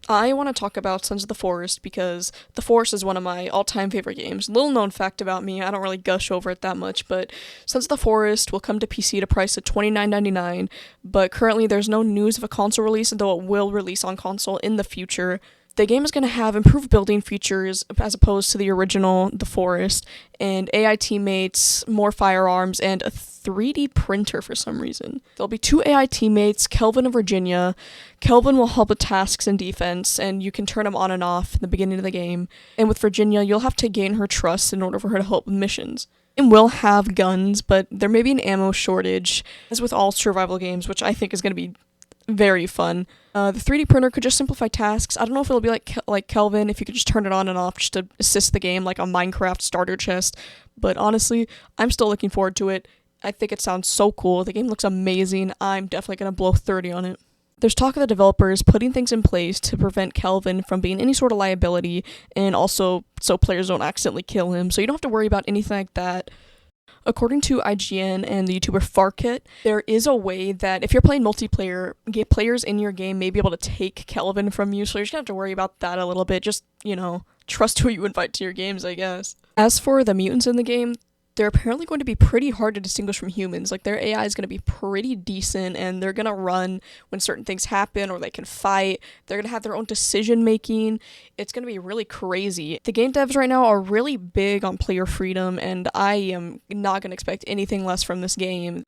I want to talk about Sons of the Forest because The Forest is one of my all-time favorite games. Little known fact about me, I don't really gush over it that much, but Sons of the Forest will come to PC at a price of $29.99, but currently there's no news of a console release, though it will release on console in the future. The game is going to have improved building features as opposed to the original The Forest, and AI teammates, more firearms, and a 3D printer for some reason. There'll be two AI teammates, Kelvin and Virginia. Kelvin will help with tasks and defense, and you can turn him on and off in the beginning of the game. And with Virginia, you'll have to gain her trust in order for her to help with missions. And will have guns, but there may be an ammo shortage, as with all survival games, which I think is going to be very fun. The 3D printer could just simplify tasks. I don't know if it'll be like Kelvin, if you could just turn it on and off just to assist the game, like a Minecraft starter chest. But honestly, I'm still looking forward to it. I think it sounds so cool. The game looks amazing. I'm definitely going to blow 30 on it. There's talk of the developers putting things in place to prevent Kelvin from being any sort of liability, and also so players don't accidentally kill him, so you don't have to worry about anything like that. According to IGN and the YouTuber Farkit, there is a way that if you're playing multiplayer, players in your game may be able to take Kelvin from you, so you're just gonna have to worry about that a little bit. Just, trust who you invite to your games, I guess. As for the mutants in the game, they're apparently going to be pretty hard to distinguish from humans. Like, their AI is going to be pretty decent, and they're going to run when certain things happen, or they can fight. They're going to have their own decision-making. It's going to be really crazy. The game devs right now are really big on player freedom, and I am not going to expect anything less from this game.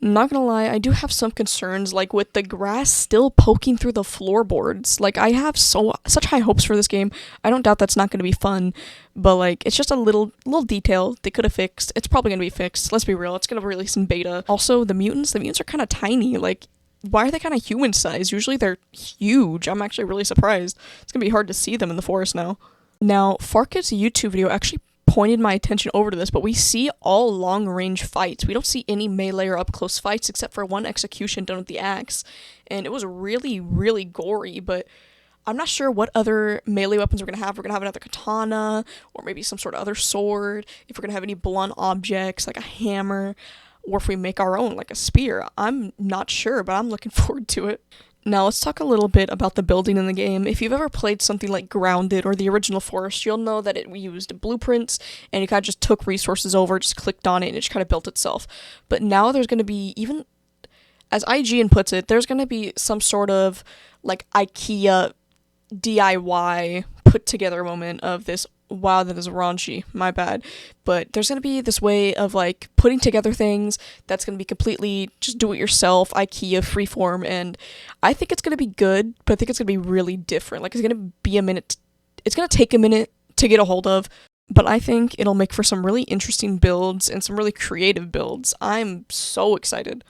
Not gonna lie, I do have some concerns, like with the grass still poking through the floorboards. Like, I have such high hopes for this game. I don't doubt that's not gonna be fun, but like, it's just a little detail they could have fixed. It's probably gonna be fixed. Let's be real. It's gonna release in beta. Also, the mutants are kind of tiny. Like, why are they kind of human sized? Usually they're huge. I'm actually really surprised. It's gonna be hard to see them in the forest now. Now, Farkit's YouTube video actually pointed my attention over to this, but we see all long-range fights. We don't see any melee or up-close fights except for one execution done with the axe, and it was really, really gory, but I'm not sure what other melee weapons we're going to have. We're going to have another katana, or maybe some sort of other sword, if we're going to have any blunt objects, like a hammer, or if we make our own, like a spear. I'm not sure, but I'm looking forward to it. Now, let's talk a little bit about the building in the game. If you've ever played something like Grounded or the original Forest, you'll know that it used blueprints, and it kind of just took resources over, just clicked on it, and it just kind of built itself. But now there's going to be, even as IGN puts it, there's going to be some sort of, like, IKEA DIY put-together moment of this. Wow, that is raunchy, my bad. But there's going to be this way of, like, putting together things that's going to be completely just do-it-yourself, IKEA, freeform, and I think it's going to be good, but I think it's going to be really different. Like, it's going to take a minute to get a hold of, but I think it'll make for some really interesting builds and some really creative builds. I'm so excited.